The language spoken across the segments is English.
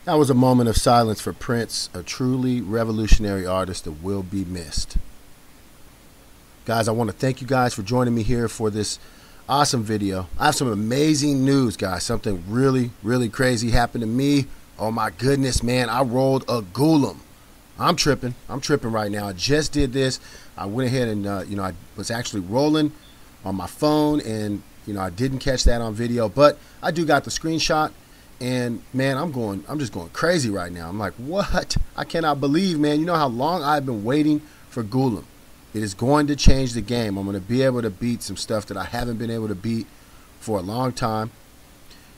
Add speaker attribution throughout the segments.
Speaker 1: That was a moment of silence for Prince, a truly revolutionary artist that will be missed. Guys, I want to thank you guys for joining me here for this awesome video. I have some amazing news, guys. Something really, really crazy happened to me. Oh my goodness, man. I rolled a Ghoulem. I'm tripping right now. I just did this. I went ahead and, I was actually rolling on my phone, and, I didn't catch that on video, but I do got the screenshot. And man, I'm just going crazy right now. I'm like, what? I cannot believe, man. You know how long I've been waiting for Ghoulem. It is going to change the game. I'm going to be able to beat some stuff that I haven't been able to beat for a long time.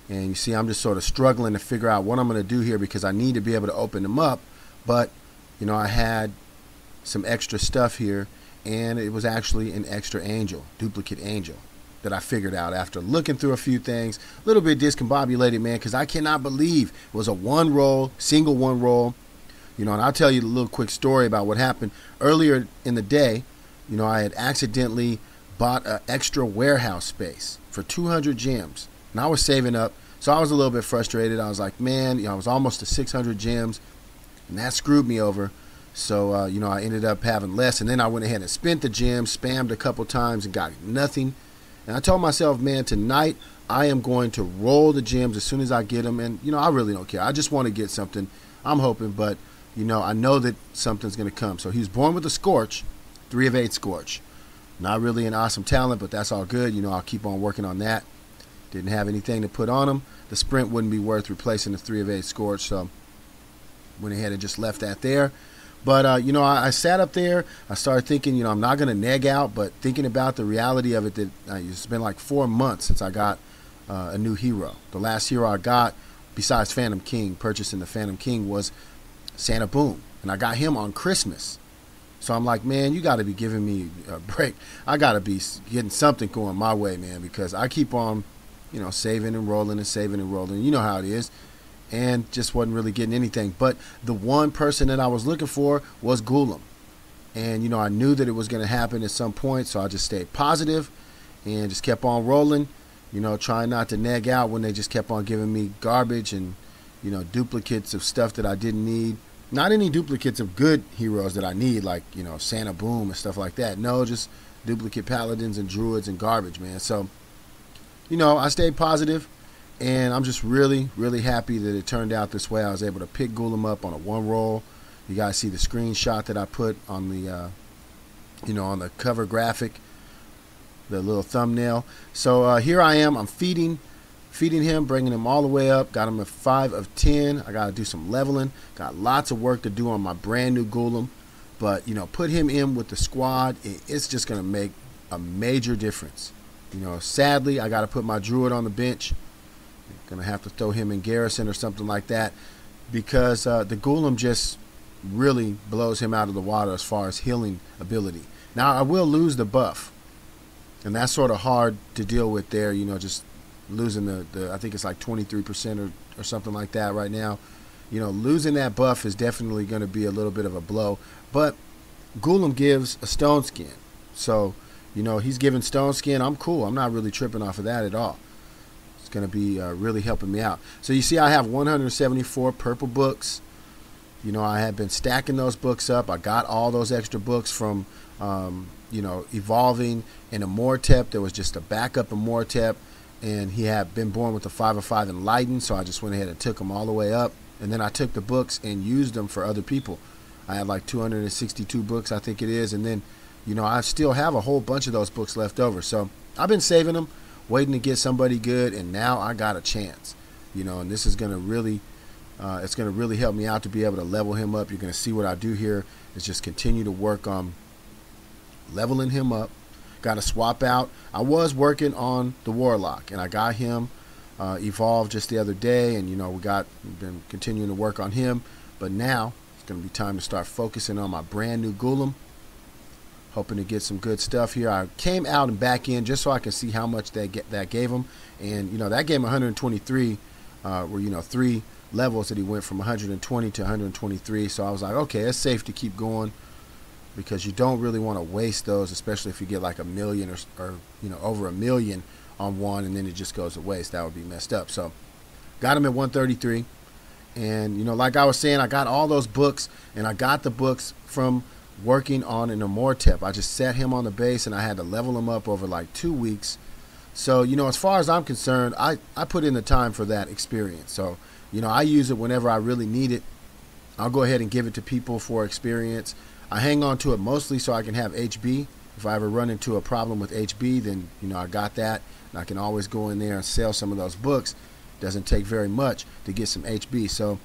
Speaker 1: And you see, I'm just sort of struggling to figure out what I'm going to do here because I need to be able to open them up. But, I had some extra stuff here, and it was actually an extra angel, duplicate angel, that I figured out after looking through a few things. A little bit discombobulated, man, because I cannot believe it was a single one roll. And I'll tell you a little quick story about what happened earlier in the day. I had accidentally bought an extra warehouse space for 200 gems, and I was saving up, so I was a little bit frustrated. I was like, man, I was almost to 600 gems, and that screwed me over. So, I ended up having less, and then I went ahead and spent the gems, spammed a couple times, and got nothing. And I told myself, man, tonight I am going to roll the gems as soon as I get them, and, I really don't care. I just want to get something. I'm hoping, but, I know that something's going to come. So he was born with a Scorch, 3 of 8 Scorch. Not really an awesome talent, but that's all good. I'll keep on working on that. Didn't have anything to put on him. The sprint wouldn't be worth replacing the 3 of 8 Scorch, so went ahead and just left that there. But, I sat up there. I started thinking, I'm not going to neg out, but thinking about the reality of it, that it's been like 4 months since I got a new hero. The last hero I got, besides Phantom King, purchasing the Phantom King, was Santa Boom. And I got him on Christmas. So I'm like, man, you got to be giving me a break. I got to be getting something going my way, man, because I keep on, saving and rolling and saving and rolling. You know how it is. And just wasn't really getting anything. But the one person that I was looking for was Ghoulem. And, I knew that it was going to happen at some point, so I just stayed positive and just kept on rolling, trying not to nag out when they just kept on giving me garbage and, duplicates of stuff that I didn't need. Not any duplicates of good heroes that I need, like, Santa Boom and stuff like that. No, just duplicate paladins and druids and garbage, man. So, I stayed positive. And I'm just really, really happy that it turned out this way. I was able to pick Ghoulem up on a one roll. You guys see the screenshot that I put on the, on the cover graphic, the little thumbnail. So here I am. I'm feeding him, bringing him all the way up. Got him at 5 of 10. I got to do some leveling. Got lots of work to do on my brand new Ghoulem. But, put him in with the squad. It's just going to make a major difference. Sadly, I got to put my druid on the bench. Gonna have to throw him in garrison or something like that, because the Ghoulem just really blows him out of the water as far as healing ability. Now I will lose the buff, and that's sort of hard to deal with there. Just losing the I think it's like 23% or something like that right now. Losing that buff is definitely going to be a little bit of a blow. But Ghoulem gives a stone skin, so he's giving stone skin. I'm cool. I'm not really tripping off of that at all. Going to be really helping me out. So you see, I have 174 purple books. I had been stacking those books up. I got all those extra books from evolving in Immortep. There was just a backup Immortep, and he had been born with a 5 of 5 enlightened, so I just went ahead and took them all the way up, and then I took the books and used them for other people. I had like 262 books, I think it is, and then I still have a whole bunch of those books left over. So I've been saving them, waiting to get somebody good, and now I got a chance, and this is going to really it's going to really help me out to be able to level him up. You're going to see what I do here is just continue to work on leveling him up. Got to swap out. I was working on the Warlock, and I got him evolved just the other day, and we've been continuing to work on him, but now it's going to be time to start focusing on my brand new Ghoulem. Hoping to get some good stuff here. I came out and back in just so I can see how much that gave him. And, that gave him 123, were, 3 levels that he went from 120 to 123. So I was like, okay, it's safe to keep going, because you don't really want to waste those, especially if you get like a million or over a million on one and then it just goes to waste. That would be messed up. So got him at 133. And, you know, like I was saying, I got all those books, and I got the books from working on an Immortep. I just set him on the base, and I had to level him up over like 2 weeks. So, you know, as far as I'm concerned, I put in the time for that experience. So, you know, I use it whenever I really need it. I'll go ahead and give it to people for experience. I hang on to it mostly so I can have HB. If I ever run into a problem with HB, then, you know, I got that. And I can always go in there and sell some of those books. Doesn't take very much to get some HB. So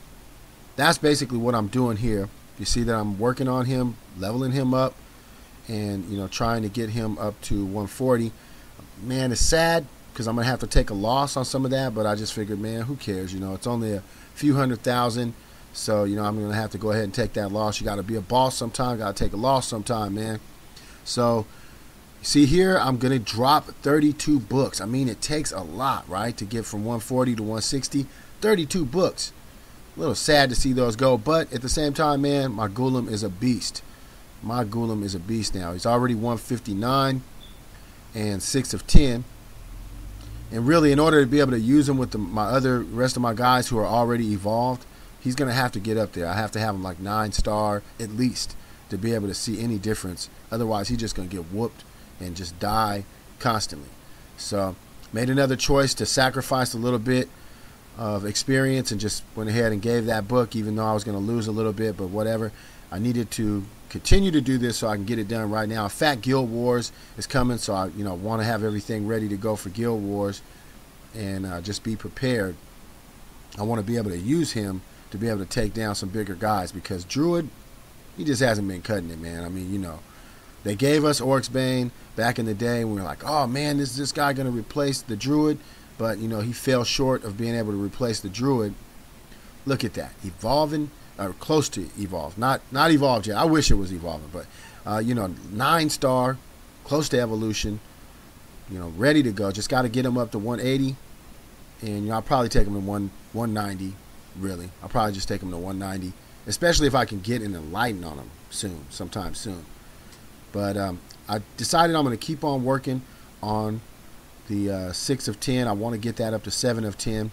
Speaker 1: that's basically what I'm doing here. You see that I'm working on him, leveling him up, and, you know, trying to get him up to 140. Man, it's sad because I'm going to have to take a loss on some of that, but I just figured, man, who cares? You know, it's only a few $100,000. So, you know, I'm going to have to go ahead and take that loss. You got to be a boss sometime. Got to take a loss sometime, man. So, see here, I'm going to drop 32 books. I mean, it takes a lot, right, to get from 140 to 160. 32 books. A little sad to see those go, but at the same time, man, my Ghoulem is a beast. My Ghoulem is a beast now. He's already 159 and 6 of 10. And really, in order to be able to use him with my rest of my guys who are already evolved, he's going to have to get up there. I have to have him like 9-star at least to be able to see any difference. Otherwise, he's just going to get whooped and just die constantly. So, made another choice to sacrifice a little bit of experience and just went ahead and gave that book, even though I was going to lose a little bit, but whatever. I needed to continue to do this so I can get it done right now. In fact, Guild Wars is coming, so I, you know, want to have everything ready to go for Guild Wars and just be prepared. I want to be able to use him to be able to take down some bigger guys because Druid, he just hasn't been cutting it, man. I mean, you know, they gave us Orc's Bane back in the day, and we were like, oh, man, is this guy going to replace the Druid? But, you know, he fell short of being able to replace the Druid. Look at that. Evolving, or close to evolved. Not evolved yet. I wish it was evolving. But, you know, 9-star, close to evolution, you know, ready to go. Just got to get him up to 180. And, you know, I'll probably take him to 190, really. I'll probably just take him to 190, especially if I can get an Enlighten on him sometime soon. But I decided I'm going to keep on working on the 6 of 10. I want to get that up to 7 of 10.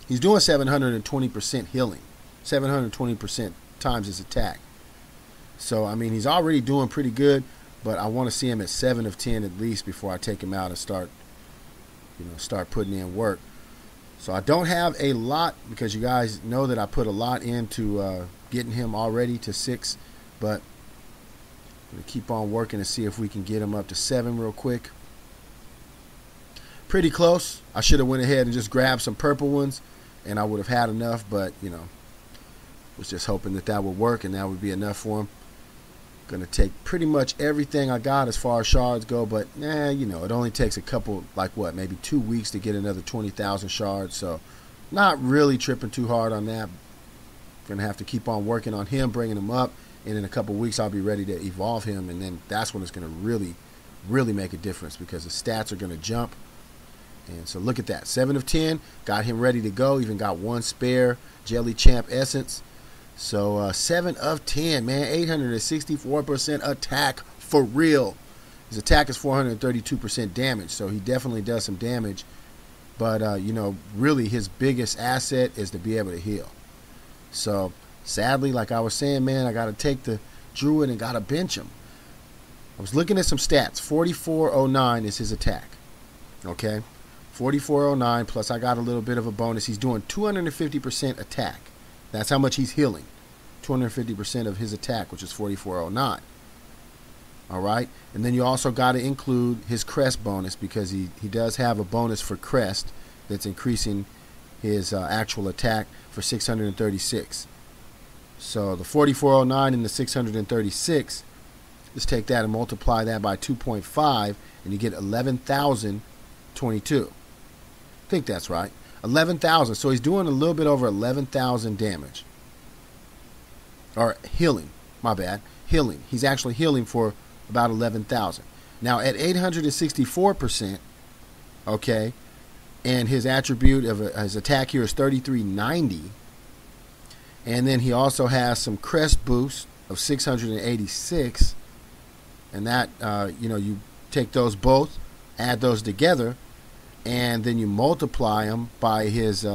Speaker 1: He's doing 720% healing, 720% times his attack. So, I mean, he's already doing pretty good, but I want to see him at 7 of 10 at least before I take him out and start putting in work. So I don't have a lot because you guys know that I put a lot into getting him already to 6, but I'm going to keep on working and see if we can get him up to 7 real quick. Pretty close. I should have went ahead and just grabbed some purple ones and I would have had enough, but, you know, was just hoping that that would work and that would be enough for him. Going to take pretty much everything I got as far as shards go, but, you know, it only takes a couple, like what, maybe 2 weeks to get another 20,000 shards, so not really tripping too hard on that. Going to have to keep on working on him, bringing him up, and in a couple weeks I'll be ready to evolve him, and then that's when it's going to really, really make a difference because the stats are going to jump. And so look at that, 7 of 10, got him ready to go, even got 1 spare Jelly Champ Essence. So 7 of 10, man, 864% attack for real. His attack is 432% damage, so he definitely does some damage. But, you know, really his biggest asset is to be able to heal. So sadly, like I was saying, man, I got to take the Druid and got to bench him. I was looking at some stats. 4409 is his attack, okay? 4409 plus I got a little bit of a bonus. He's doing 250% attack. That's how much he's healing. 250% of his attack, which is 4409. All right? And then you also got to include his crest bonus because he does have a bonus for crest that's increasing his actual attack for 636. So the 4409 and the 636, let's take that and multiply that by 2.5 and you get 11,022. I think that's right. 11,000. So he's doing a little bit over 11,000 damage. Or healing. My bad. Healing. He's actually healing for about 11,000. Now at 864%, okay, and his attribute of his attack here is 3390. And then he also has some crest boost of 686. And that, you know, you take those both, add those together, and then you multiply them by his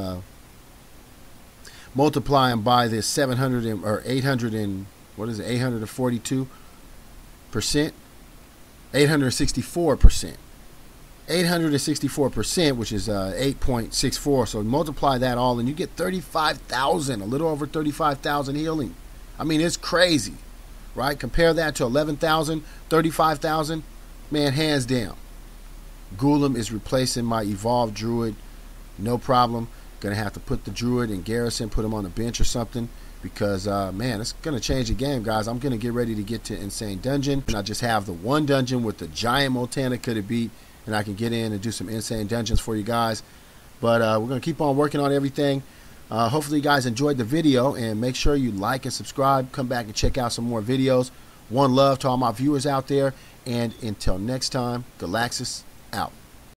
Speaker 1: multiply them by this 700 or 800 and what is it, 842%, 864%. 864%, which is 8.64. So multiply that all and you get 35,000, a little over 35,000 healing. I mean, it's crazy, right? Compare that to 11,000, 35,000. Man, hands down. Ghoulem is replacing my evolved druid. No problem. Gonna have to put the druid in garrison, put him on a bench or something, because man, it's gonna change the game, guys. I'm gonna get ready to get to Insane Dungeon, and I just have the one dungeon with the giant Motanica to beat, and I can get in and do some Insane Dungeons for you guys. But we're gonna keep on working on everything. Hopefully you guys enjoyed the video, and make sure you like and subscribe. Come back and check out some more videos. One love to all my viewers out there, and until next time, Galaxis out.